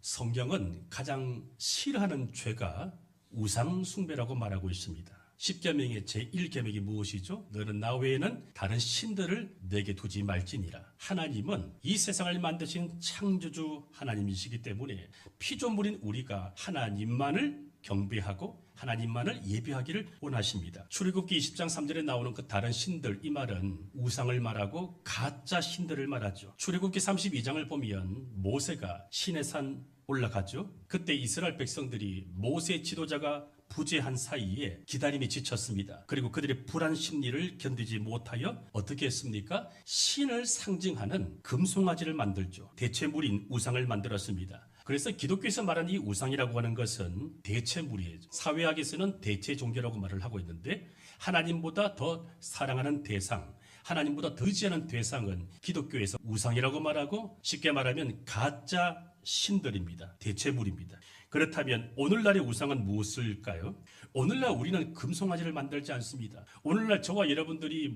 성경은 가장 싫어하는 죄가 우상숭배라고 말하고 있습니다. 10계명의 제1계명이 무엇이죠? 너는 나 외에는 다른 신들을 내게 두지 말지니라. 하나님은 이 세상을 만드신 창조주 하나님이시기 때문에 피조물인 우리가 하나님만을 경배하고 하나님만을 예배하기를 원하십니다. 출애굽기 20장 3절에 나오는 그 다른 신들, 이 말은 우상을 말하고 가짜 신들을 말하죠. 출애굽기 32장을 보면 모세가 시내산 올라가죠. 그때 이스라엘 백성들이 모세 지도자가 부재한 사이에 기다림이 지쳤습니다. 그리고 그들의 불안 심리를 견디지 못하여 어떻게 했습니까? 신을 상징하는 금송아지를 만들죠. 대체물인 우상을 만들었습니다. 그래서 기독교에서 말하는 이 우상이라고 하는 것은 대체물이에요. 사회학에서는 대체 종교라고 말을 하고 있는데, 하나님보다 더 사랑하는 대상, 하나님보다 더 의지하는 대상은 기독교에서 우상이라고 말하고, 쉽게 말하면 가짜 신들입니다. 대체물입니다. 그렇다면 오늘날의 우상은 무엇일까요? 오늘날 우리는 금송아지를 만들지 않습니다. 오늘날 저와 여러분들이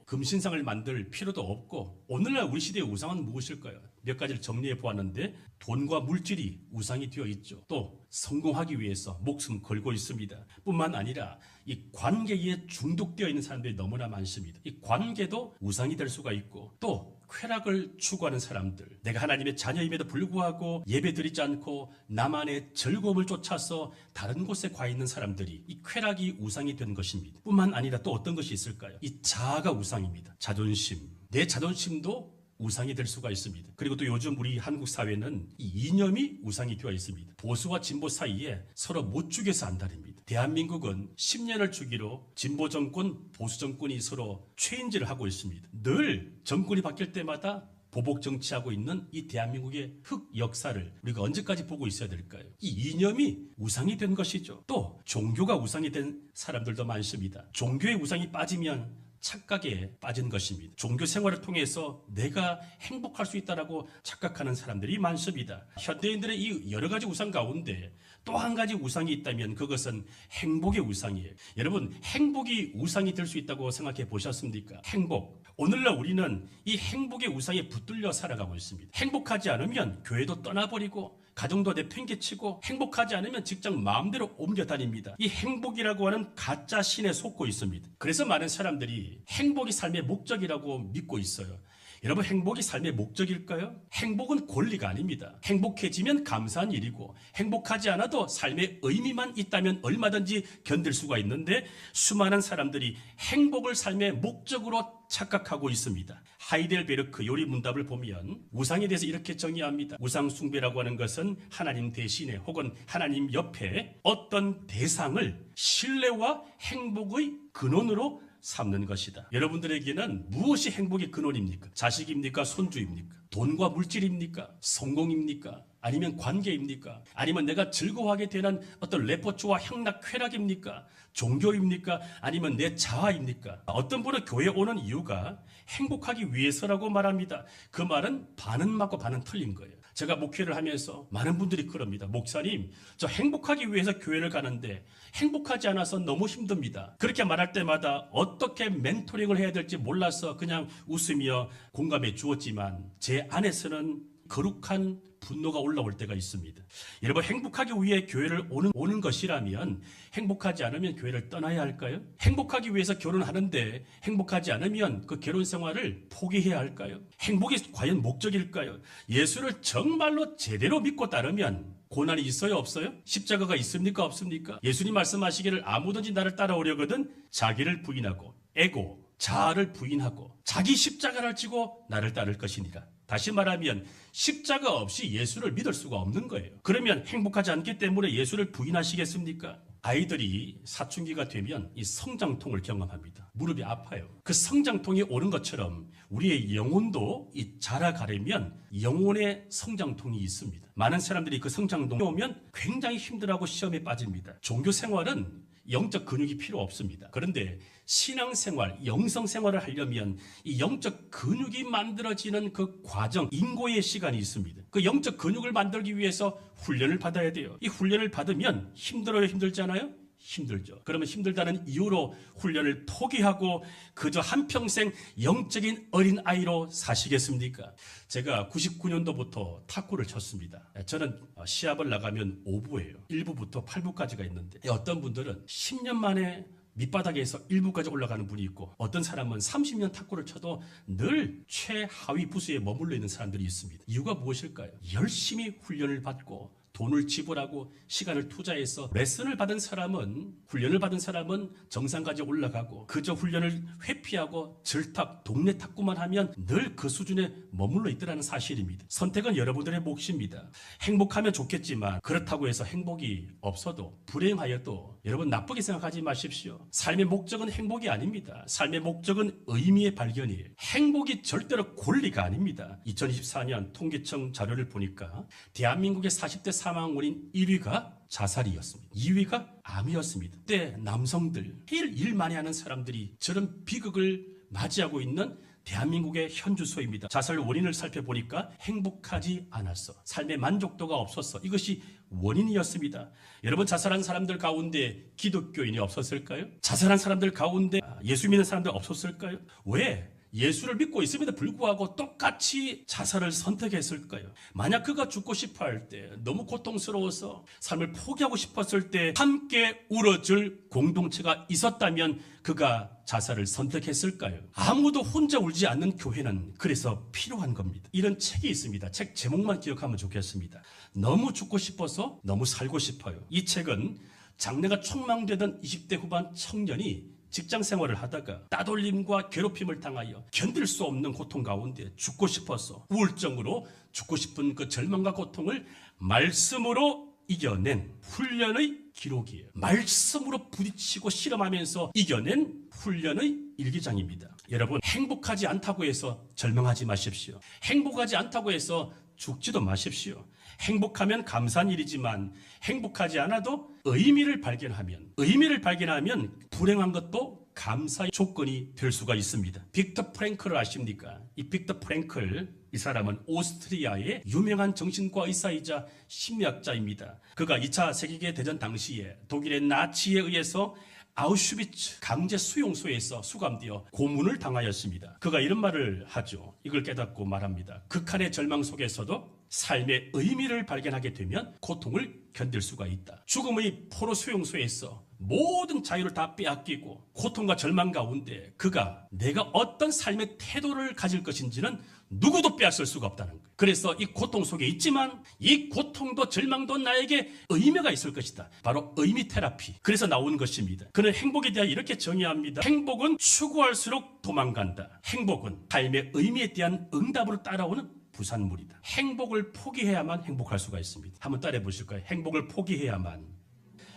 금신상을 만들 필요도 없고, 오늘날 우리 시대의 우상은 무엇일까요? 몇 가지를 정리해 보았는데, 돈과 물질이 우상이 되어 있죠. 또 성공하기 위해서 목숨 걸고 있습니다. 뿐만 아니라 이 관계에 중독되어 있는 사람들이 너무나 많습니다. 이 관계도 우상이 될 수가 있고, 또 쾌락을 추구하는 사람들, 내가 하나님의 자녀임에도 불구하고 예배드리지 않고 나만의 즐거움을 쫓아서 다른 곳에 가 있는 사람들이 이 쾌락이 우상이 된 것입니다. 뿐만 아니라 또 어떤 것이 있을까요? 이 자아가 우상입니다. 자존심, 내 자존심도 우상이 될 수가 있습니다. 그리고 또 요즘 우리 한국 사회는 이 이념이 우상이 되어 있습니다. 보수와 진보 사이에 서로 못 죽여서 안달입니다. 대한민국은 10년을 주기로 진보 정권, 보수 정권이 서로 최인질을 하고 있습니다. 늘 정권이 바뀔 때마다 보복 정치하고 있는 이 대한민국의 흑 역사를 우리가 언제까지 보고 있어야 될까요? 이 이념이 우상이 된 것이죠. 또 종교가 우상이 된 사람들도 많습니다. 종교의 우상이 빠지면 착각에 빠진 것입니다. 종교 생활을 통해서 내가 행복할 수 있다라고 착각하는 사람들이 많습니다. 현대인들의 이 여러 가지 우상 가운데 또 한 가지 우상이 있다면 그것은 행복의 우상이에요. 여러분, 행복이 우상이 될 수 있다고 생각해 보셨습니까? 행복. 오늘날 우리는 이 행복의 우상에 붙들려 살아가고 있습니다. 행복하지 않으면 교회도 떠나버리고 가정도 내팽개치고, 행복하지 않으면 직장 마음대로 옮겨 다닙니다. 이 행복이라고 하는 가짜 신에 속고 있습니다. 그래서 많은 사람들이 행복이 삶의 목적이라고 믿고 있어요. 여러분, 행복이 삶의 목적일까요? 행복은 권리가 아닙니다. 행복해지면 감사한 일이고, 행복하지 않아도 삶의 의미만 있다면 얼마든지 견딜 수가 있는데, 수많은 사람들이 행복을 삶의 목적으로 착각하고 있습니다. 하이델베르크 요리 문답을 보면 우상에 대해서 이렇게 정의합니다. 우상 숭배라고 하는 것은 하나님 대신에 혹은 하나님 옆에 어떤 대상을 신뢰와 행복의 근원으로 삼는 것이다. 여러분들에게는 무엇이 행복의 근원입니까? 자식입니까? 손주입니까? 돈과 물질입니까? 성공입니까? 아니면 관계입니까? 아니면 내가 즐거워하게 되는 어떤 레포츠와 향락 쾌락입니까? 종교입니까? 아니면 내 자아입니까? 어떤 분은 교회에 오는 이유가 행복하기 위해서라고 말합니다. 그 말은 반은 맞고 반은 틀린 거예요. 제가 목회를 하면서 많은 분들이 그럽니다. 목사님, 저 행복하기 위해서 교회를 가는데 행복하지 않아서 너무 힘듭니다. 그렇게 말할 때마다 어떻게 멘토링을 해야 될지 몰라서 그냥 웃으며 공감해 주었지만, 제 안에서는 거룩한 분노가 올라올 때가 있습니다. 여러분, 행복하기 위해 교회를 오는 것이라면 행복하지 않으면 교회를 떠나야 할까요? 행복하기 위해서 결혼하는데 행복하지 않으면 그 결혼 생활을 포기해야 할까요? 행복이 과연 목적일까요? 예수를 정말로 제대로 믿고 따르면 고난이 있어요, 없어요? 십자가가 있습니까, 없습니까? 예수님 말씀하시기를 아무든지 나를 따라오려거든 자기를 부인하고 에고, 자아를 부인하고 자기 십자가를 지고 나를 따를 것이니라. 다시 말하면 십자가 없이 예수를 믿을 수가 없는 거예요. 그러면 행복하지 않기 때문에 예수를 부인하시겠습니까? 아이들이 사춘기가 되면 이 성장통을 경험합니다. 무릎이 아파요. 그 성장통이 오는 것처럼 우리의 영혼도 이 자라가려면 영혼의 성장통이 있습니다. 많은 사람들이 그 성장통이 오면 굉장히 힘들어하고 시험에 빠집니다. 종교 생활은 영적 근육이 필요 없습니다. 그런데 신앙생활, 영성생활을 하려면 이 영적 근육이 만들어지는 그 과정, 인고의 시간이 있습니다. 그 영적 근육을 만들기 위해서 훈련을 받아야 돼요. 이 훈련을 받으면 힘들어요, 힘들지 않아요? 힘들죠. 그러면 힘들다는 이유로 훈련을 포기하고 그저 한평생 영적인 어린아이로 사시겠습니까? 제가 99년도부터 탁구를 쳤습니다. 저는 시합을 나가면 5부예요. 1부부터 8부까지가 있는데 어떤 분들은 10년 만에 밑바닥에서 1부까지 올라가는 분이 있고 어떤 사람은 30년 탁구를 쳐도 늘 최하위 부수에 머물러 있는 사람들이 있습니다. 이유가 무엇일까요? 열심히 훈련을 받고 돈을 지불하고 시간을 투자해서 레슨을 받은 사람은 훈련을 받은 사람은 정상까지 올라가고 그저 훈련을 회피하고 절탁 동네 탁구만 하면 늘 그 수준에 머물러 있더라는 사실입니다. 선택은 여러분들의 몫입니다. 행복하면 좋겠지만 그렇다고 해서 행복이 없어도 불행하여도 여러분 나쁘게 생각하지 마십시오. 삶의 목적은 행복이 아닙니다. 삶의 목적은 의미의 발견이에요. 행복이 절대로 권리가 아닙니다. 2024년 통계청 자료를 보니까 대한민국의 40대 사망 원인 1위가 자살이었습니다. 2위가 암이었습니다. 그때 남성들, 제일 일 많이 하는 사람들이 저런 비극을 맞이하고 있는 대한민국의 현 주소입니다. 자살 원인을 살펴보니까 행복하지 않았어. 삶의 만족도가 없었어. 이것이 원인이었습니다. 여러분 자살한 사람들 가운데 기독교인이 없었을까요? 자살한 사람들 가운데 예수 믿는 사람들 없었을까요? 왜? 예수를 믿고 있음에도 불구하고 똑같이 자살을 선택했을까요? 만약 그가 죽고 싶어 할 때, 너무 고통스러워서 삶을 포기하고 싶었을 때 함께 울어줄 공동체가 있었다면 그가 자살을 선택했을까요? 아무도 혼자 울지 않는 교회는 그래서 필요한 겁니다. 이런 책이 있습니다. 책 제목만 기억하면 좋겠습니다. 너무 죽고 싶어서 너무 살고 싶어요. 이 책은 장래가 촉망되던 20대 후반 청년이 직장 생활을 하다가 따돌림과 괴롭힘을 당하여 견딜 수 없는 고통 가운데 죽고 싶어서 우울증으로 죽고 싶은 그 절망과 고통을 말씀으로 이겨낸 훈련의 기록이에요. 말씀으로 부딪히고 실험하면서 이겨낸 훈련의 일기장입니다. 여러분 행복하지 않다고 해서 절망하지 마십시오. 행복하지 않다고 해서 죽지도 마십시오. 행복하면 감사한 일이지만 행복하지 않아도 의미를 발견하면 불행한 것도 감사의 조건이 될 수가 있습니다. 빅터 프랭클을 아십니까? 이 빅터 프랭클, 이 사람은 오스트리아의 유명한 정신과 의사이자 심리학자입니다. 그가 2차 세계대전 당시에 독일의 나치에 의해서 아우슈비츠 강제 수용소에서 수감되어 고문을 당하였습니다. 그가 이런 말을 하죠. 이걸 깨닫고 말합니다. 극한의 절망 속에서도 삶의 의미를 발견하게 되면 고통을 견딜 수가 있다. 죽음의 포로 수용소에서 모든 자유를 다 빼앗기고 고통과 절망 가운데 그가 내가 어떤 삶의 태도를 가질 것인지는 누구도 빼앗을 수가 없다는 거예요. 그래서 이 고통 속에 있지만 이 고통도 절망도 나에게 의미가 있을 것이다. 바로 의미 테라피. 그래서 나오는 것입니다. 그는 행복에 대해 이렇게 정의합니다. 행복은 추구할수록 도망간다. 행복은 삶의 의미에 대한 응답으로 따라오는 부산물이다. 행복을 포기해야만 행복할 수가 있습니다. 한번 따라해 보실까요? 행복을 포기해야만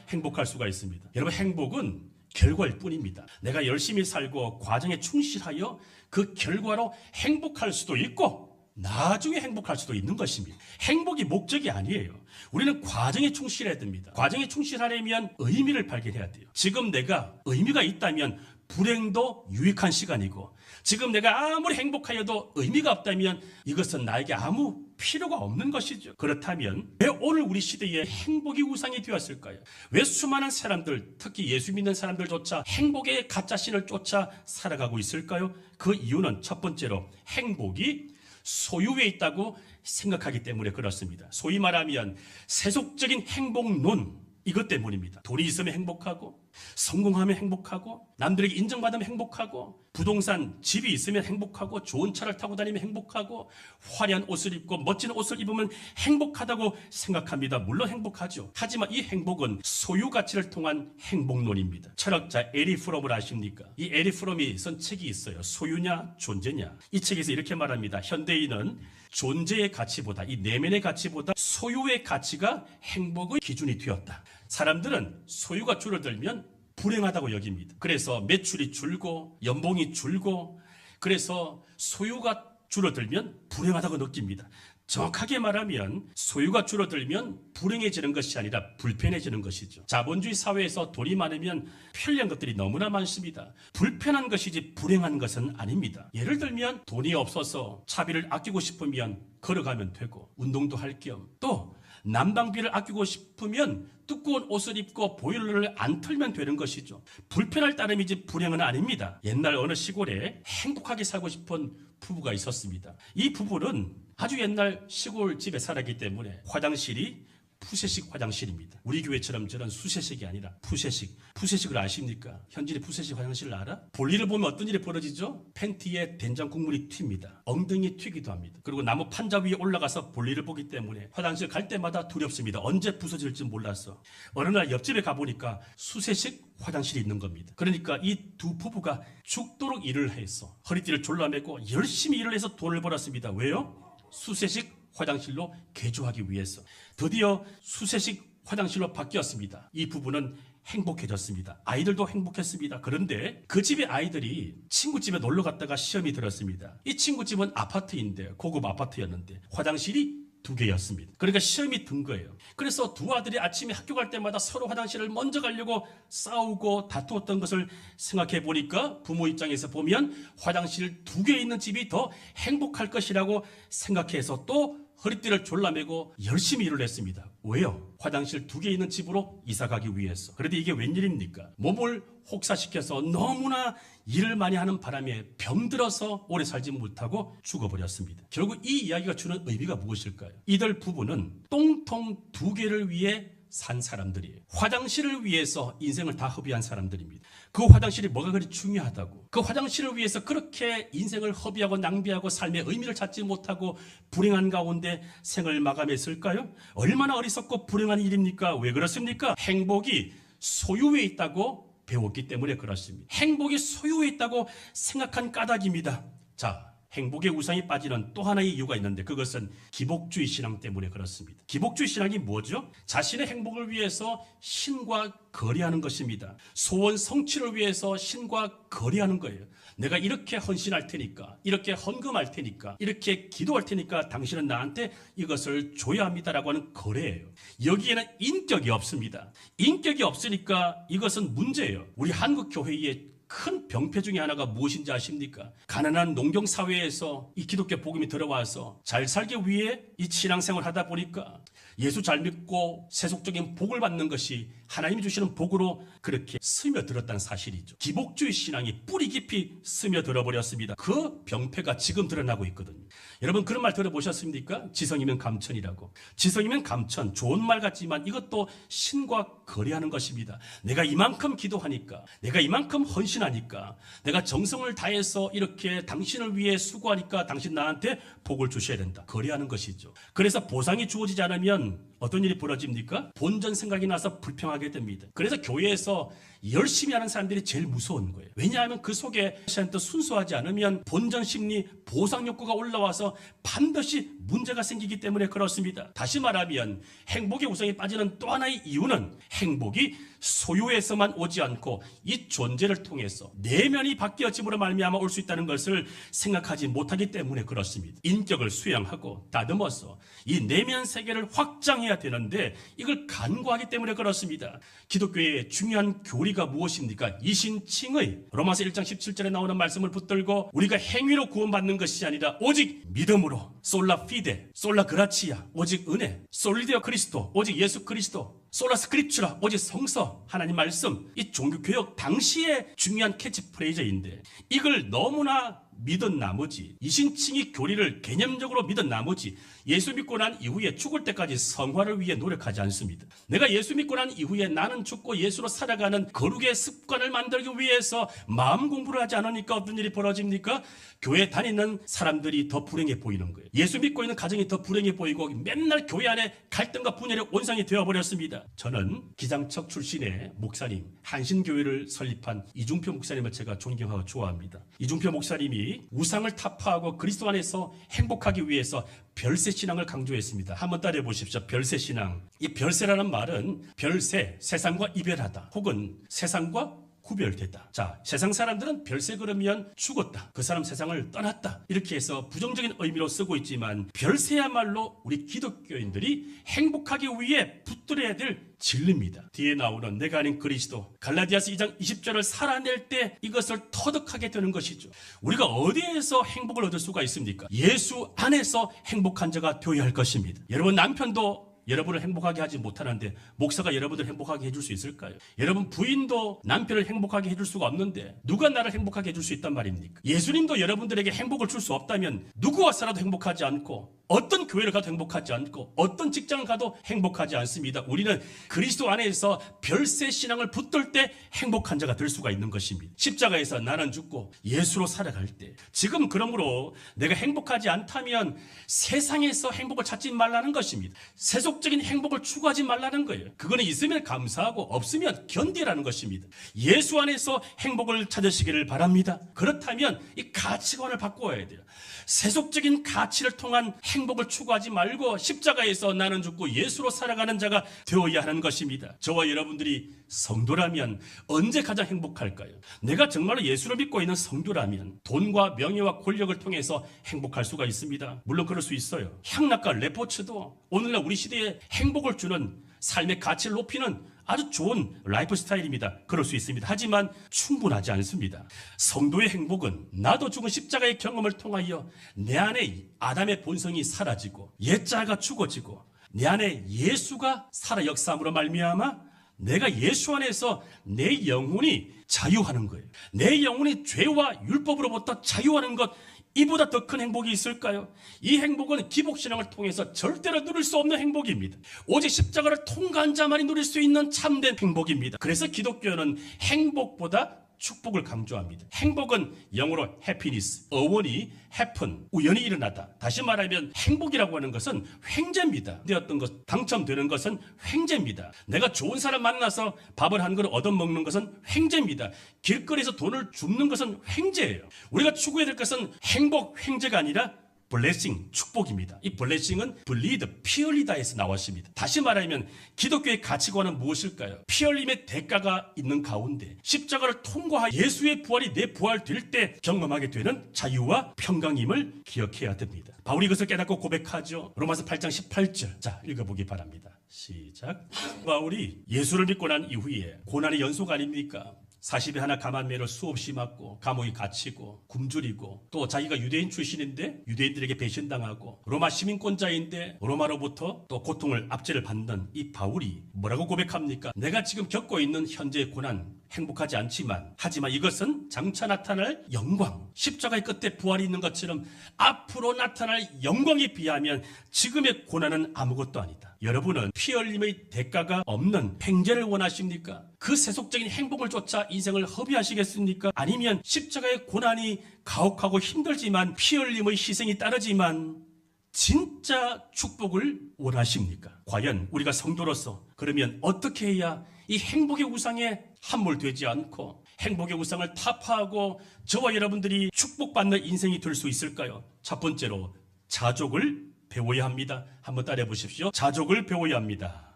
행복할 수가 있습니다. 여러분 행복은 결과일 뿐입니다. 내가 열심히 살고 과정에 충실하여 그 결과로 행복할 수도 있고 나중에 행복할 수도 있는 것입니다. 행복이 목적이 아니에요. 우리는 과정에 충실해야 됩니다. 과정에 충실하려면 의미를 발견해야 돼요. 지금 내가 의미가 있다면 불행도 유익한 시간이고 지금 내가 아무리 행복하여도 의미가 없다면 이것은 나에게 아무 필요가 없는 것이죠. 그렇다면 왜 오늘 우리 시대에 행복이 우상이 되었을까요? 왜 수많은 사람들, 특히 예수 믿는 사람들조차 행복의 가짜신을 쫓아 살아가고 있을까요? 그 이유는 첫 번째로 행복이 소유에 있다고 생각하기 때문에 그렇습니다. 소위 말하면 세속적인 행복론, 이것 때문입니다. 돈이 있으면 행복하고 성공하면 행복하고 남들에게 인정받으면 행복하고 부동산 집이 있으면 행복하고 좋은 차를 타고 다니면 행복하고 화려한 옷을 입고 멋진 옷을 입으면 행복하다고 생각합니다. 물론 행복하죠. 하지만 이 행복은 소유 가치를 통한 행복론입니다. 철학자 에리 프롬을 아십니까? 이 에리 프롬이 쓴 책이 있어요. 소유냐 존재냐. 이 책에서 이렇게 말합니다. 현대인은 존재의 가치보다 이 내면의 가치보다 소유의 가치가 행복의 기준이 되었다. 사람들은 소유가 줄어들면 불행하다고 여깁니다. 그래서 매출이 줄고 연봉이 줄고 그래서 소유가 줄어들면 불행하다고 느낍니다. 정확하게 말하면 소유가 줄어들면 불행해지는 것이 아니라 불편해지는 것이죠. 자본주의 사회에서 돈이 많으면 편리한 것들이 너무나 많습니다. 불편한 것이지 불행한 것은 아닙니다. 예를 들면 돈이 없어서 차비를 아끼고 싶으면 걸어가면 되고 운동도 할 겸 또 난방비를 아끼고 싶으면 두꺼운 옷을 입고 보일러를 안 틀면 되는 것이죠. 불편할 따름이지 불행은 아닙니다. 옛날 어느 시골에 행복하게 살고 싶은 부부가 있었습니다. 이 부부는 아주 옛날 시골 집에 살았기 때문에 화장실이 푸세식 화장실입니다. 우리 교회처럼 저런 수세식이 아니라 푸세식. 푸세식을 아십니까? 현진이 푸세식 화장실을 알아? 볼일을 보면 어떤 일이 벌어지죠? 팬티에 된장 국물이 튑니다. 엉덩이 튀기도 합니다. 그리고 나무 판자 위에 올라가서 볼일을 보기 때문에 화장실 갈 때마다 두렵습니다. 언제 부서질지 몰라서. 어느 날 옆집에 가보니까 수세식 화장실이 있는 겁니다. 그러니까 이 두 부부가 죽도록 일을 해서 허리띠를 졸라매고 열심히 일을 해서 돈을 벌었습니다. 왜요? 수세식 화장실로 개조하기 위해서. 드디어 수세식 화장실로 바뀌었습니다. 이 부부는 행복해졌습니다. 아이들도 행복했습니다. 그런데 그 집의 아이들이 친구 집에 놀러 갔다가 시험이 들었습니다. 이 친구 집은 아파트인데, 고급 아파트였는데 화장실이 2개였습니다. 그러니까 시험이 든 거예요. 그래서 두 아들이 아침에 학교 갈 때마다 서로 화장실을 먼저 가려고 싸우고 다투었던 것을 생각해 보니까 부모 입장에서 보면 화장실 2개 있는 집이 더 행복할 것이라고 생각해서 또 허리띠를 졸라매고 열심히 일을 했습니다. 왜요? 화장실 2개 있는 집으로 이사 가기 위해서. 그런데 이게 웬일입니까? 몸을 혹사시켜서 너무나 일을 많이 하는 바람에 병들어서 오래 살지 못하고 죽어버렸습니다. 결국 이 이야기가 주는 의미가 무엇일까요? 이들 부부는 똥통 2개를 위해 산 사람들이에요. 화장실을 위해서 인생을 다 허비한 사람들입니다. 그 화장실이 뭐가 그리 중요하다고, 그 화장실을 위해서 그렇게 인생을 허비하고 낭비하고 삶의 의미를 찾지 못하고 불행한 가운데 생을 마감했을까요? 얼마나 어리석고 불행한 일입니까? 왜 그렇습니까? 행복이 소유에 있다고 배웠기 때문에 그렇습니다. 행복이 소유에 있다고 생각한 까닭입니다. 자, 행복의 우상이 빠지는 또 하나의 이유가 있는데 그것은 기복주의 신앙 때문에 그렇습니다. 기복주의 신앙이 뭐죠? 자신의 행복을 위해서 신과 거래하는 것입니다. 소원 성취를 위해서 신과 거래하는 거예요. 내가 이렇게 헌신할 테니까, 이렇게 헌금할 테니까, 이렇게 기도할 테니까 당신은 나한테 이것을 줘야 합니다라고 하는 거래예요. 여기에는 인격이 없습니다. 인격이 없으니까 이것은 문제예요. 우리 한국 교회의 큰 병폐 중에 하나가 무엇인지 아십니까? 가난한 농경 사회에서 이 기독교 복음이 들어와서 잘 살기 위해 이 신앙생활을 하다 보니까 예수 잘 믿고 세속적인 복을 받는 것이 하나님이 주시는 복으로 그렇게 스며들었다는 사실이죠. 기복주의 신앙이 뿌리 깊이 스며들어 버렸습니다. 그 병폐가 지금 드러나고 있거든요. 여러분 그런 말 들어보셨습니까? 지성이면 감천이라고. 지성이면 감천, 좋은 말 같지만 이것도 신과 거래하는 것입니다. 내가 이만큼 기도하니까, 내가 이만큼 헌신하니까, 내가 정성을 다해서 이렇게 당신을 위해 수고하니까 당신 나한테 복을 주셔야 된다. 거래하는 것이죠. 그래서 보상이 주어지지 않으면 어떤 일이 벌어집니까? 본전 생각이 나서 불평하게 됩니다. 그래서 교회에서 열심히 하는 사람들이 제일 무서운 거예요. 왜냐하면 그 속에 순수하지 않으면 본전 심리, 보상 욕구가 올라와서 반드시 문제가 생기기 때문에 그렇습니다. 다시 말하면 행복의 우상에 빠지는 또 하나의 이유는 행복이 소유에서만 오지 않고 이 존재를 통해서 내면이 바뀌어짐으로 말미암아 올 수 있다는 것을 생각하지 못하기 때문에 그렇습니다. 인격을 수양하고 다듬어서 이 내면 세계를 확장해야 되는데 이걸 간과하기 때문에 그렇습니다. 기독교의 중요한 교리가 무엇입니까? 이신칭의 로마서 1장 17절에 나오는 말씀을 붙들고 우리가 행위로 구원받는 것이 아니라 오직 믿음으로, 솔라 피데, 솔라 그라치아, 오직 은혜, 솔리데오 크리스토, 오직 예수 그리스도, 솔라 스크립추라, 오직 성서, 하나님 말씀. 이 종교개혁 당시의 중요한 캐치프레이즈인데 이걸 너무나 믿은 나머지, 이신칭의 교리를 개념적으로 믿은 나머지 예수 믿고 난 이후에 죽을 때까지 성화를 위해 노력하지 않습니다. 내가 예수 믿고 난 이후에 나는 죽고 예수로 살아가는 거룩의 습관을 만들기 위해서 마음 공부를 하지 않으니까 어떤 일이 벌어집니까? 교회 다니는 사람들이 더 불행해 보이는 거예요. 예수 믿고 있는 가정이 더 불행해 보이고 맨날 교회 안에 갈등과 분열의 온상이 되어버렸습니다. 저는 기장척 출신의 목사님, 한신교회를 설립한 이중표 목사님을 제가 존경하고 좋아합니다. 이중표 목사님이 우상을 타파하고 그리스도 안에서 행복하기 위해서 별세 신앙을 강조했습니다. 한번 따라해 보십시오. 별세 신앙. 이 별세라는 말은 별세, 세상과 이별하다 혹은 세상과 구별됐다. 자, 세상 사람들은 별세 그러면 죽었다. 그 사람 세상을 떠났다. 이렇게 해서 부정적인 의미로 쓰고 있지만 별세야말로 우리 기독교인들이 행복하기 위해 붙들어야 될 진리입니다. 뒤에 나오는 내가 아닌 그리스도, 갈라디아서 2장 20절을 살아낼 때 이것을 터득하게 되는 것이죠. 우리가 어디에서 행복을 얻을 수가 있습니까? 예수 안에서 행복한 자가 되어야 할 것입니다. 여러분 남편도 여러분을 행복하게 하지 못하는데 목사가 여러분을 행복하게 해줄 수 있을까요? 여러분 부인도 남편을 행복하게 해줄 수가 없는데 누가 나를 행복하게 해줄 수 있단 말입니까? 예수님도 여러분들에게 행복을 줄 수 없다면 누구와 살아도 행복하지 않고 어떤 교회를 가도 행복하지 않고 어떤 직장을 가도 행복하지 않습니다. 우리는 그리스도 안에서 별세 신앙을 붙들 때 행복한 자가 될 수가 있는 것입니다. 십자가에서 나는 죽고 예수로 살아갈 때 지금 그러므로 내가 행복하지 않다면 세상에서 행복을 찾지 말라는 것입니다. 세속적인 행복을 추구하지 말라는 거예요. 그거는 있으면 감사하고 없으면 견디라는 것입니다. 예수 안에서 행복을 찾으시기를 바랍니다. 그렇다면 이 가치관을 바꿔야 돼요. 세속적인 가치를 통한 행복을 추구하지 말고 십자가에서 나는 죽고 예수로 살아가는 자가 되어야 하는 것입니다. 저와 여러분들이 성도라면 언제 가장 행복할까요? 내가 정말로 예수를 믿고 있는 성도라면 돈과 명예와 권력을 통해서 행복할 수가 있습니다. 물론 그럴 수 있어요. 향락과 레포츠도 오늘날 우리 시대에 행복을 주는 삶의 가치를 높이는 아주 좋은 라이프 스타일입니다. 그럴 수 있습니다. 하지만 충분하지 않습니다. 성도의 행복은 나도 죽은 십자가의 경험을 통하여 내 안에 아담의 본성이 사라지고 옛자가 죽어지고 내 안에 예수가 살아 역사함으로 말미암아 내가 예수 안에서 내 영혼이 자유하는 거예요. 내 영혼이 죄와 율법으로부터 자유하는 것, 이보다 더 큰 행복이 있을까요? 이 행복은 기복신앙을 통해서 절대로 누릴 수 없는 행복입니다. 오직 십자가를 통과한 자만이 누릴 수 있는 참된 행복입니다. 그래서 기독교는 행복보다 축복을 강조합니다. 행복은 영어로 happiness, 어원이 happen, 우연히 일어나다. 다시 말하면 행복이라고 하는 것은 횡재입니다. 되었던 것, 당첨되는 것은 횡재입니다. 내가 좋은 사람 만나서 밥을 한 그릇 얻어먹는 것은 횡재입니다. 길거리에서 돈을 줍는 것은 횡재예요. 우리가 추구해야 될 것은 행복, 횡재가 아니라 블레싱, 축복입니다. 이 블레싱은 블리드, 피 흘리다에서 나왔습니다. 다시 말하면 기독교의 가치관은 무엇일까요? 피 흘림의 대가가 있는 가운데 십자가를 통과하여 예수의 부활이 내 부활 될 때 경험하게 되는 자유와 평강임을 기억해야 됩니다. 바울이 이것을 깨닫고 고백하죠. 로마서 8장 18절. 자, 읽어보기 바랍니다. 시작. 바울이 예수를 믿고 난 이후에 고난의 연속 아닙니까? 40에 하나 감한매를 수없이 맞고 감옥에 갇히고 굶주리고 또 자기가 유대인 출신인데 유대인들에게 배신당하고 로마 시민권자인데 로마로부터 또 고통을 압제를 받는 이 바울이 뭐라고 고백합니까? 내가 지금 겪고 있는 현재의 고난 행복하지 않지만 하지만 이것은 장차 나타날 영광, 십자가의 끝에 부활이 있는 것처럼 앞으로 나타날 영광에 비하면 지금의 고난은 아무것도 아니다. 여러분은 피 흘림의 대가가 없는 횡재를 원하십니까? 그 세속적인 행복을 쫓아 인생을 허비하시겠습니까? 아니면 십자가의 고난이 가혹하고 힘들지만 피 흘림의 희생이 따르지만 진짜 축복을 원하십니까? 과연 우리가 성도로서 그러면 어떻게 해야 이 행복의 우상에 함몰되지 않고 행복의 우상을 타파하고 저와 여러분들이 축복받는 인생이 될 수 있을까요? 첫 번째로 자족을 배워야 합니다. 한번 따라해 보십시오. 자족을 배워야 합니다.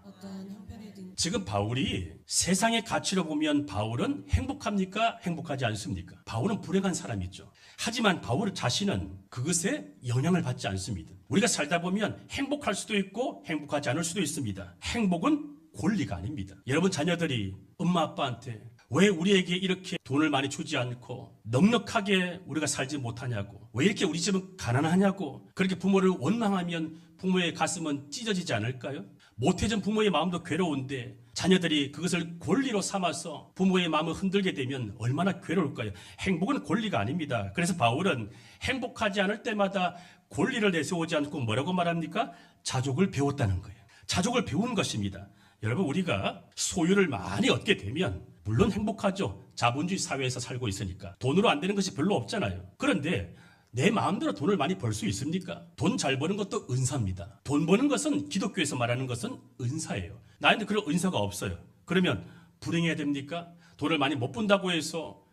지금 바울이 세상의 가치로 보면 바울은 행복합니까? 행복하지 않습니까? 바울은 불행한 사람이죠. 하지만 바울 자신은 그것에 영향을 받지 않습니다. 우리가 살다 보면 행복할 수도 있고 행복하지 않을 수도 있습니다. 행복은 권리가 아닙니다. 여러분 자녀들이 엄마 아빠한테 왜 우리에게 이렇게 돈을 많이 주지 않고 넉넉하게 우리가 살지 못하냐고, 왜 이렇게 우리 집은 가난하냐고 그렇게 부모를 원망하면 부모의 가슴은 찢어지지 않을까요? 못해준 부모의 마음도 괴로운데 자녀들이 그것을 권리로 삼아서 부모의 마음을 흔들게 되면 얼마나 괴로울까요? 행복은 권리가 아닙니다. 그래서 바울은 행복하지 않을 때마다 권리를 내세우지 않고 뭐라고 말합니까? 자족을 배웠다는 거예요. 자족을 배운 것입니다. 여러분 우리가 소유를 많이 얻게 되면 물론 행복하죠. 자본주의 사회에서 살고 있으니까 돈으로 안 되는 것이 별로 없잖아요. 그런데 내 마음대로 돈을 많이 벌 수 있습니까? 돈 잘 버는 것도 은사입니다. 돈 버는 것은 기독교에서 말하는 것은 은사예요. 나한테 그런 은사가 없어요. 그러면 불행해야 됩니까? 돈을 많이 못 번다고 해서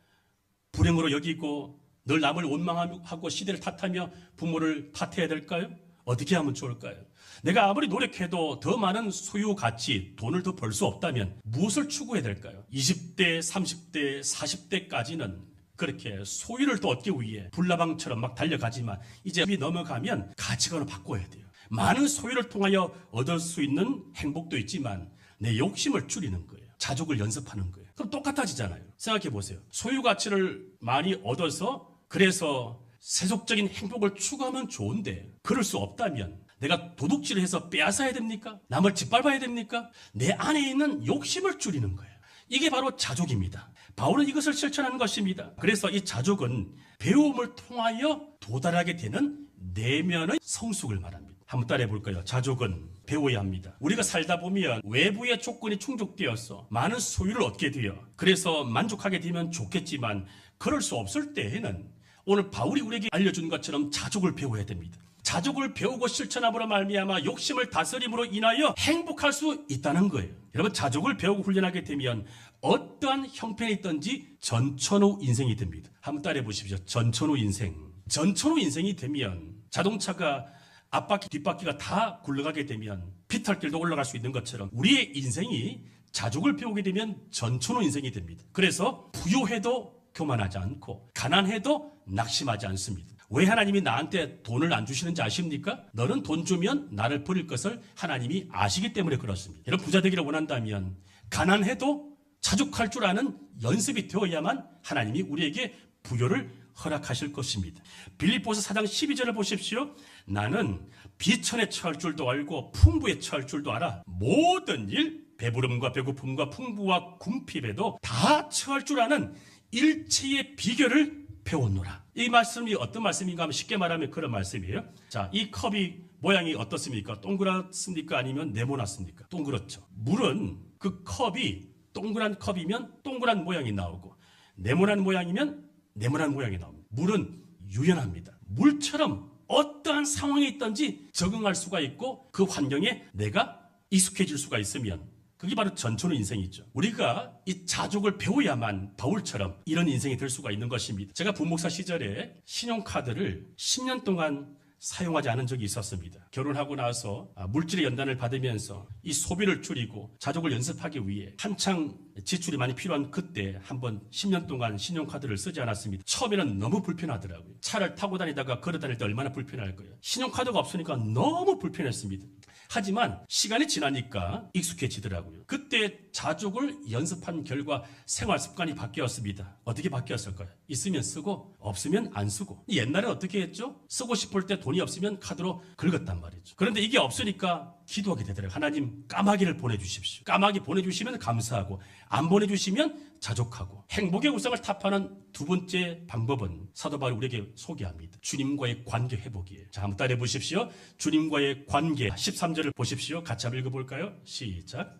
불행으로 여기고 늘 남을 원망하고 시대를 탓하며 부모를 탓해야 될까요? 어떻게 하면 좋을까요? 내가 아무리 노력해도 더 많은 소유 가치, 돈을 더 벌 수 없다면 무엇을 추구해야 될까요? 20대, 30대, 40대까지는 그렇게 소유를 더 얻기 위해 불나방처럼 막 달려가지만 이제 넘어가면 가치관을 바꿔야 돼요. 많은 소유를 통하여 얻을 수 있는 행복도 있지만 내 욕심을 줄이는 거예요. 자족을 연습하는 거예요. 그럼 똑같아지잖아요. 생각해 보세요. 소유 가치를 많이 얻어서 그래서 세속적인 행복을 추구하면 좋은데 그럴 수 없다면 내가 도둑질을 해서 빼앗아야 됩니까? 남을 짓밟아야 됩니까? 내 안에 있는 욕심을 줄이는 거예요. 이게 바로 자족입니다. 바울은 이것을 실천하는 것입니다. 그래서 이 자족은 배움을 통하여 도달하게 되는 내면의 성숙을 말합니다. 한번 따라해 볼까요? 자족은 배워야 합니다. 우리가 살다 보면 외부의 조건이 충족되어서 많은 소유를 얻게 되어 그래서 만족하게 되면 좋겠지만 그럴 수 없을 때에는 오늘 바울이 우리에게 알려준 것처럼 자족을 배워야 됩니다. 자족을 배우고 실천함으로 말미암아 욕심을 다스림으로 인하여 행복할 수 있다는 거예요. 여러분, 자족을 배우고 훈련하게 되면 어떠한 형편에 있든지 전천후 인생이 됩니다. 한번 따라해 보십시오. 전천후 인생. 전천후 인생이 되면 자동차가 앞바퀴 뒷바퀴가 다 굴러가게 되면 비탈길도 올라갈 수 있는 것처럼 우리의 인생이 자족을 배우게 되면 전천후 인생이 됩니다. 그래서 부유해도 교만하지 않고 가난해도 낙심하지 않습니다. 왜 하나님이 나한테 돈을 안 주시는지 아십니까? 너는 돈 주면 나를 버릴 것을 하나님이 아시기 때문에 그렇습니다. 여러분, 부자 되기를 원한다면 가난해도 자족할 줄 아는 연습이 되어야만 하나님이 우리에게 부여를 허락하실 것입니다. 빌립보서 4장 12절을 보십시오. 나는 비천에 처할 줄도 알고 풍부에 처할 줄도 알아. 모든 일, 배부름과 배고픔과 풍부와 궁핍에도 다 처할 줄 아는 일체의 비결을 배웠노라. 이 말씀이 어떤 말씀인가 하면 쉽게 말하면 그런 말씀이에요. 자, 이 컵이 모양이 어떻습니까? 동그랗습니까? 아니면 네모났습니까? 동그랗죠. 물은 그 컵이 동그란 컵이면 동그란 모양이 나오고 네모난 모양이면 네모난 모양이 나옵니다. 물은 유연합니다. 물처럼 어떠한 상황에 있든지 적응할 수가 있고 그 환경에 내가 익숙해질 수가 있으면 그게 바로 전천후 인생이죠. 우리가 이 자족을 배워야만 바울처럼 이런 인생이 될 수가 있는 것입니다. 제가 부목사 시절에 신용카드를 10년 동안 사용하지 않은 적이 있었습니다. 결혼하고 나서 물질의 연단을 받으면서 이 소비를 줄이고 자족을 연습하기 위해 한창 지출이 많이 필요한 그때 한번 10년 동안 신용카드를 쓰지 않았습니다. 처음에는 너무 불편하더라고요. 차를 타고 다니다가 걸어 다닐 때 얼마나 불편할 거예요. 신용카드가 없으니까 너무 불편했습니다. 하지만 시간이 지나니까 익숙해지더라고요. 그때 자족을 연습한 결과 생활 습관이 바뀌었습니다. 어떻게 바뀌었을까요? 있으면 쓰고 없으면 안 쓰고. 옛날에 어떻게 했죠? 쓰고 싶을 때 돈이 없으면 카드로 긁었단 말이죠. 그런데 이게 없으니까 기도하게 되더라고요. 하나님, 까마귀를 보내주십시오. 까마귀 보내주시면 감사하고 안 보내주시면 자족하고. 행복의 우상을 타파하는 두 번째 방법은 사도 바울이 우리에게 소개합니다. 주님과의 관계 회복이에요. 자, 한번 따라해 보십시오. 주님과의 관계 13절을 보십시오. 같이 한번 읽어볼까요? 시작.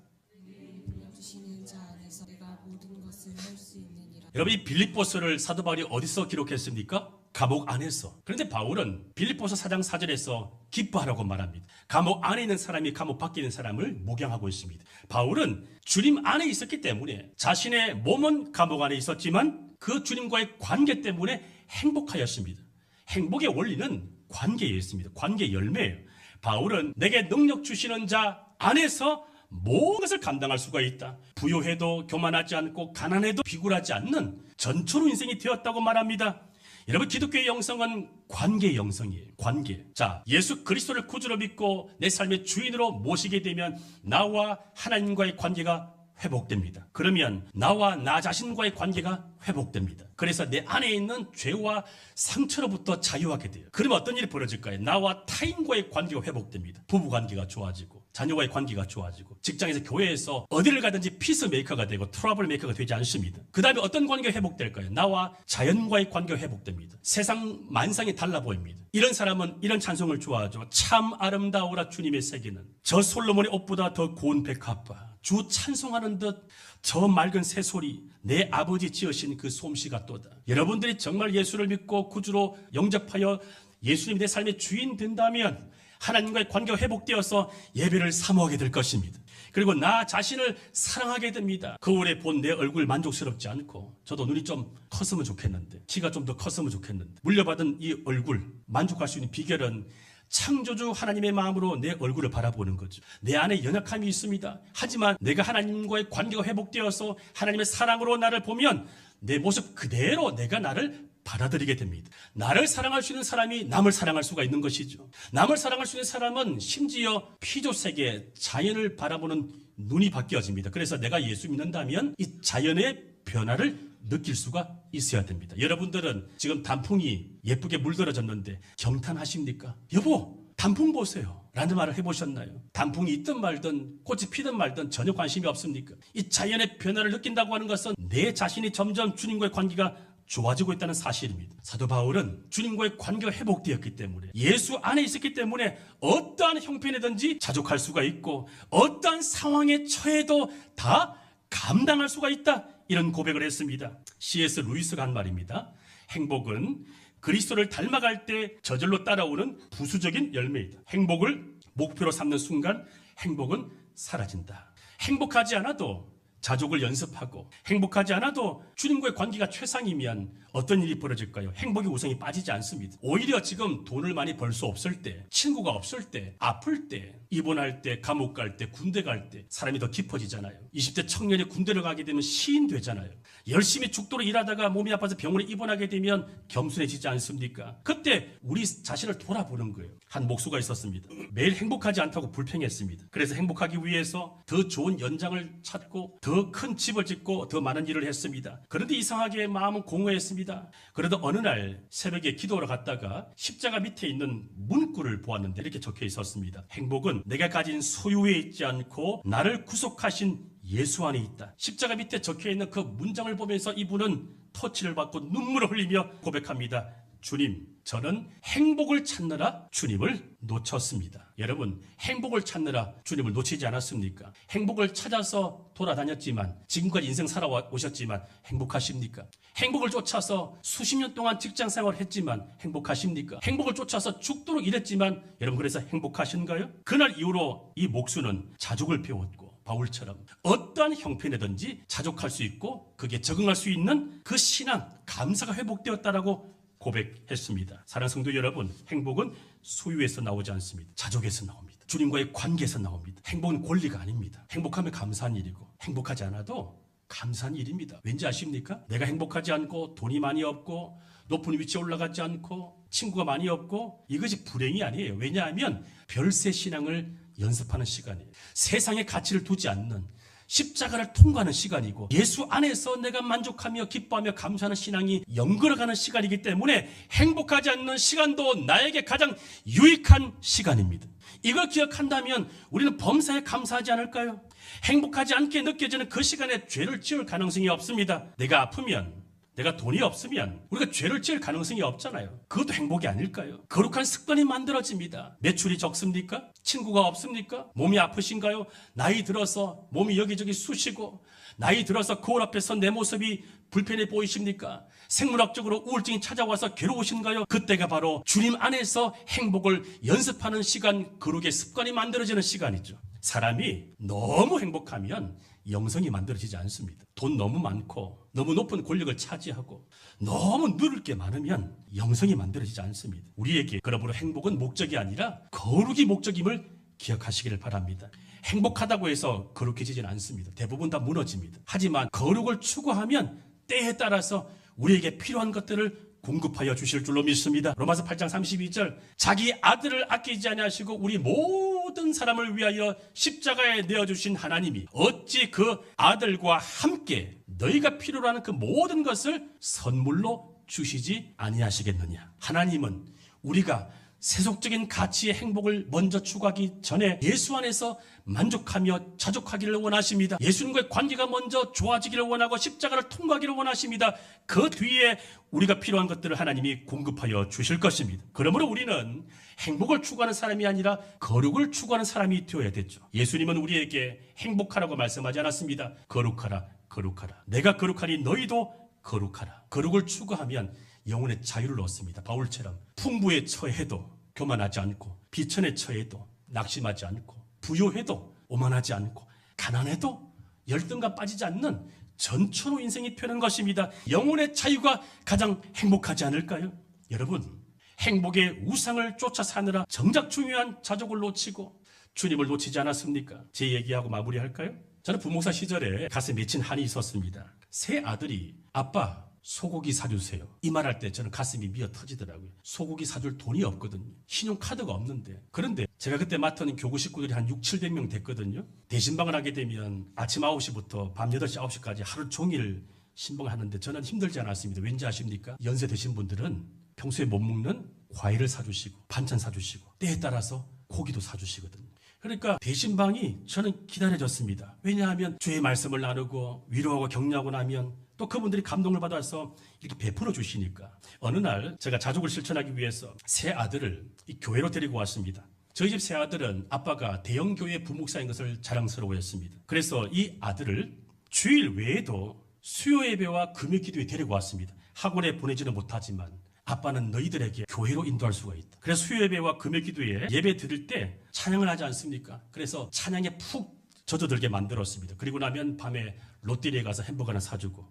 주시는 자 안에서 내가 모든 것을 할 수 있느니라. 여러분, 이 빌립보서를 사도 바울이 어디서 기록했습니까? 감옥 안에서. 그런데 바울은 빌립보서 4장 4절에서 기뻐하라고 말합니다. 감옥 안에 있는 사람이 감옥 밖에 있는 사람을 목양하고 있습니다. 바울은 주님 안에 있었기 때문에 자신의 몸은 감옥 안에 있었지만 그 주님과의 관계 때문에 행복하였습니다. 행복의 원리는 관계에 있습니다. 관계 열매예요. 바울은 내게 능력 주시는 자 안에서 모든 것을 감당할 수가 있다. 부유해도 교만하지 않고 가난해도 비굴하지 않는 전천후 인생이 되었다고 말합니다. 여러분, 기독교의 영성은 관계의 영성이에요. 관계. 자, 예수 그리스도를 구주로 믿고 내 삶의 주인으로 모시게 되면 나와 하나님과의 관계가 회복됩니다. 그러면 나와 나 자신과의 관계가 회복됩니다. 그래서 내 안에 있는 죄와 상처로부터 자유하게 돼요. 그러면 어떤 일이 벌어질까요? 나와 타인과의 관계가 회복됩니다. 부부관계가 좋아지고 자녀와의 관계가 좋아지고 직장에서 교회에서 어디를 가든지 피스메이커가 되고 트러블 메이커가 되지 않습니다. 그 다음에 어떤 관계가 회복될까요? 나와 자연과의 관계가 회복됩니다. 세상 만상이 달라 보입니다. 이런 사람은 이런 찬송을 좋아하죠. 참 아름다우라 주님의 세계는 저 솔로몬의 옷보다 더 고운 백합화. 주 찬송하는 듯 저 맑은 새소리 내 아버지 지으신 그 솜씨 같도다. 여러분들이 정말 예수를 믿고 구주로 영접하여 예수님이 내 삶의 주인 된다면 하나님과의 관계가 회복되어서 예배를 사모하게 될 것입니다. 그리고 나 자신을 사랑하게 됩니다. 거울에 본 내 얼굴 만족스럽지 않고 저도 눈이 좀 컸으면 좋겠는데 키가 좀 더 컸으면 좋겠는데 물려받은 이 얼굴 만족할 수 있는 비결은 창조주 하나님의 마음으로 내 얼굴을 바라보는 거죠. 내 안에 연약함이 있습니다. 하지만 내가 하나님과의 관계가 회복되어서 하나님의 사랑으로 나를 보면 내 모습 그대로 내가 나를 받아들이게 됩니다. 나를 사랑할 수 있는 사람이 남을 사랑할 수가 있는 것이죠. 남을 사랑할 수 있는 사람은 심지어 피조세계 자연을 바라보는 눈이 바뀌어집니다. 그래서 내가 예수 믿는다면 이 자연의 변화를 느낄 수가 있어야 됩니다. 여러분들은 지금 단풍이 예쁘게 물들어졌는데 경탄하십니까? 여보, 단풍 보세요 라는 말을 해보셨나요? 단풍이 있든 말든 꽃이 피든 말든 전혀 관심이 없습니까? 이 자연의 변화를 느낀다고 하는 것은 내 자신이 점점 주님과의 관계가 좋아지고 있다는 사실입니다. 사도 바울은 주님과의 관계가 회복되었기 때문에, 예수 안에 있었기 때문에 어떠한 형편이든지 자족할 수가 있고 어떠한 상황에 처해도 다 감당할 수가 있다, 이런 고백을 했습니다. C.S. 루이스가 한 말입니다. 행복은 그리스도를 닮아갈 때 저절로 따라오는 부수적인 열매이다. 행복을 목표로 삼는 순간 행복은 사라진다. 행복하지 않아도 자족을 연습하고, 행복하지 않아도 주님과의 관계가 최상이면 어떤 일이 벌어질까요? 행복의 우상이 빠지지 않습니다. 오히려 지금 돈을 많이 벌 수 없을 때, 친구가 없을 때, 아플 때, 입원할 때, 감옥 갈 때, 군대 갈 때 사람이 더 깊어지잖아요. 20대 청년이 군대를 가게 되면 시인 되잖아요. 열심히 죽도록 일하다가 몸이 아파서 병원에 입원하게 되면 겸손해지지 않습니까? 그때 우리 자신을 돌아보는 거예요. 한 목수가 있었습니다. 매일 행복하지 않다고 불평했습니다. 그래서 행복하기 위해서 더 좋은 연장을 찾고 더 큰 집을 짓고 더 많은 일을 했습니다. 그런데 이상하게 마음은 공허했습니다. 그러다 어느 날 새벽에 기도하러 갔다가 십자가 밑에 있는 문구를 보았는데 이렇게 적혀 있었습니다. 행복은 내가 가진 소유에 있지 않고 나를 구속하신 예수 안에 있다. 십자가 밑에 적혀 있는 그 문장을 보면서 이분은 터치를 받고 눈물을 흘리며 고백합니다. 주님, 저는 행복을 찾느라 주님을 놓쳤습니다. 여러분, 행복을 찾느라 주님을 놓치지 않았습니까? 행복을 찾아서 돌아다녔지만, 지금까지 인생 살아오셨지만 행복하십니까? 행복을 쫓아서 수십 년 동안 직장 생활을 했지만 행복하십니까? 행복을 쫓아서 죽도록 일했지만 여러분, 그래서 행복하신가요? 그날 이후로 이 목수는 자족을 배웠고, 바울처럼 어떠한 형편이든지 자족할 수 있고 그게 적응할 수 있는 그 신앙, 감사가 회복되었다라고 고백했습니다. 사랑하는 성도 여러분, 행복은 소유에서 나오지 않습니다. 자족에서 나옵니다. 주님과의 관계에서 나옵니다. 행복은 권리가 아닙니다. 행복하면 감사한 일이고 행복하지 않아도 감사한 일입니다. 왠지 아십니까? 내가 행복하지 않고 돈이 많이 없고 높은 위치에 올라가지 않고 친구가 많이 없고 이것이 불행이 아니에요. 왜냐하면 별세 신앙을 연습하는 시간이에요. 세상에 가치를 두지 않는 십자가를 통과하는 시간이고, 예수 안에서 내가 만족하며 기뻐하며 감사하는 신앙이 연결어가는 시간이기 때문에 행복하지 않는 시간도 나에게 가장 유익한 시간입니다. 이걸 기억한다면 우리는 범사에 감사하지 않을까요? 행복하지 않게 느껴지는 그 시간에 죄를 지을 가능성이 없습니다. 내가 아프면, 내가 돈이 없으면 우리가 죄를 지을 가능성이 없잖아요. 그것도 행복이 아닐까요? 거룩한 습관이 만들어집니다. 매출이 적습니까? 친구가 없습니까? 몸이 아프신가요? 나이 들어서 몸이 여기저기 쑤시고, 나이 들어서 거울 앞에서 내 모습이 불편해 보이십니까? 생물학적으로 우울증이 찾아와서 괴로우신가요? 그때가 바로 주님 안에서 행복을 연습하는 시간, 거룩의 습관이 만들어지는 시간이죠. 사람이 너무 행복하면 영성이 만들어지지 않습니다. 돈 너무 많고 너무 높은 권력을 차지하고 너무 누릴 게 많으면 영성이 만들어지지 않습니다. 우리에게 그러므로 행복은 목적이 아니라 거룩이 목적임을 기억하시기를 바랍니다. 행복하다고 해서 거룩해지지는 않습니다. 대부분 다 무너집니다. 하지만 거룩을 추구하면 때에 따라서 우리에게 필요한 것들을 공급하여 주실 줄로 믿습니다. 로마서 8장 32절, 자기 아들을 아끼지 아니하시고 우리 모든 사람을 위하여 십자가에 내어주신 하나님이 어찌 그 아들과 함께 너희가 필요로 하는 그 모든 것을 선물로 주시지 아니하시겠느냐. 하나님은 우리가 세속적인 가치의 행복을 먼저 추구하기 전에 예수 안에서 만족하며 자족하기를 원하십니다. 예수님과의 관계가 먼저 좋아지기를 원하고 십자가를 통과하기를 원하십니다. 그 뒤에 우리가 필요한 것들을 하나님이 공급하여 주실 것입니다. 그러므로 우리는 행복을 추구하는 사람이 아니라 거룩을 추구하는 사람이 되어야 되죠. 예수님은 우리에게 행복하라고 말씀하지 않았습니다. 거룩하라, 거룩하라. 내가 거룩하니 너희도 거룩하라. 거룩을 추구하면 영혼의 자유를 얻습니다. 바울처럼 풍부에 처해도 교만하지 않고, 비천에 처해도 낙심하지 않고, 부요해도 오만하지 않고, 가난해도 열등감 빠지지 않는 전천후 인생이 되는 것입니다. 영혼의 자유가 가장 행복하지 않을까요? 여러분, 행복의 우상을 쫓아 사느라 정작 중요한 자족을 놓치고 주님을 놓치지 않았습니까? 제 얘기하고 마무리할까요? 저는 부목사 시절에 가슴에 맺힌 한이 있었습니다. 새 아들이 아빠 소고기 사주세요. 이 말할 때 저는 가슴이 미어 터지더라고요. 소고기 사줄 돈이 없거든요. 신용카드가 없는데. 그런데 제가 그때 맡은 교구 식구들이 한 600~700명 됐거든요. 대신방을 하게 되면 아침 9시부터 밤 8시, 9시까지 하루 종일 신방을 하는데 저는 힘들지 않았습니다. 왠지 아십니까? 연세 드신 분들은 평소에 못 먹는 과일을 사주시고 반찬 사주시고 때에 따라서 고기도 사주시거든요. 그러니까 대신방이 저는 기다려졌습니다. 왜냐하면 주의 말씀을 나누고 위로하고 격려하고 나면 또 그분들이 감동을 받아서 이렇게 베풀어 주시니까 어느 날 제가 자족을 실천하기 위해서 새 아들을 이 교회로 데리고 왔습니다. 저희 집 새 아들은 아빠가 대형 교회 부목사인 것을 자랑스러워했습니다. 그래서 이 아들을 주일 외에도 수요 예배와 금요 기도에 데리고 왔습니다. 학원에 보내지는 못하지만 아빠는 너희들에게 교회로 인도할 수가 있다. 그래서 수요 예배와 금요 기도에 예배 드릴 때 찬양을 하지 않습니까? 그래서 찬양에 푹 젖어들게 만들었습니다. 그리고 나면 밤에 롯데리에 가서 햄버거 하나 사주고,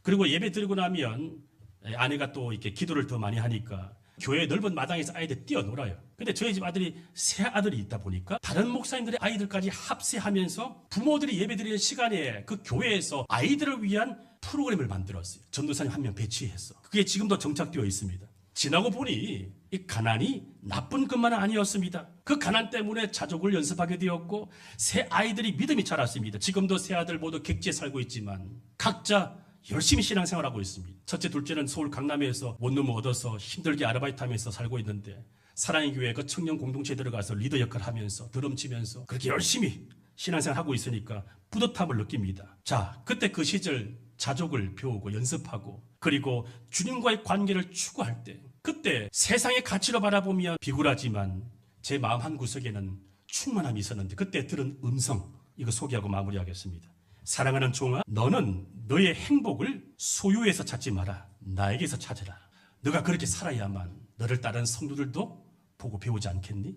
그리고 예배 드리고 나면 아내가 또 이렇게 기도를 더 많이 하니까 교회 넓은 마당에서 아이들 뛰어놀아요. 근데 저희 집 아들이 새 아들이 있다 보니까 다른 목사님들의 아이들까지 합세하면서 부모들이 예배 드리는 시간에 그 교회에서 아이들을 위한 프로그램을 만들었어요. 전도사님 한 명 배치해서. 그게 지금도 정착되어 있습니다. 지나고 보니 이 가난이 나쁜 것만은 아니었습니다. 그 가난 때문에 자족을 연습하게 되었고 새 아이들이 믿음이 자랐습니다. 지금도 새 아들 모두 객지에 살고 있지만 각자 열심히 신앙생활하고 있습니다. 첫째, 둘째는 서울 강남에서 원룸을 얻어서 힘들게 아르바이트하면서 살고 있는데 사랑의 교회 그 청년 공동체에 들어가서 리더 역할을 하면서 드럼 치면서 그렇게 열심히 신앙생활하고 있으니까 뿌듯함을 느낍니다. 자, 그때 그 시절 자족을 배우고 연습하고 그리고 주님과의 관계를 추구할 때 그때 세상의 가치로 바라보면 비굴하지만 제 마음 한구석에는 충만함이 있었는데 그때 들은 음성, 이거 소개하고 마무리하겠습니다. 사랑하는 종아, 너는 너의 행복을 소유에서 찾지 마라. 나에게서 찾으라. 너가 그렇게 살아야만 너를 따르는 성도들도 보고 배우지 않겠니?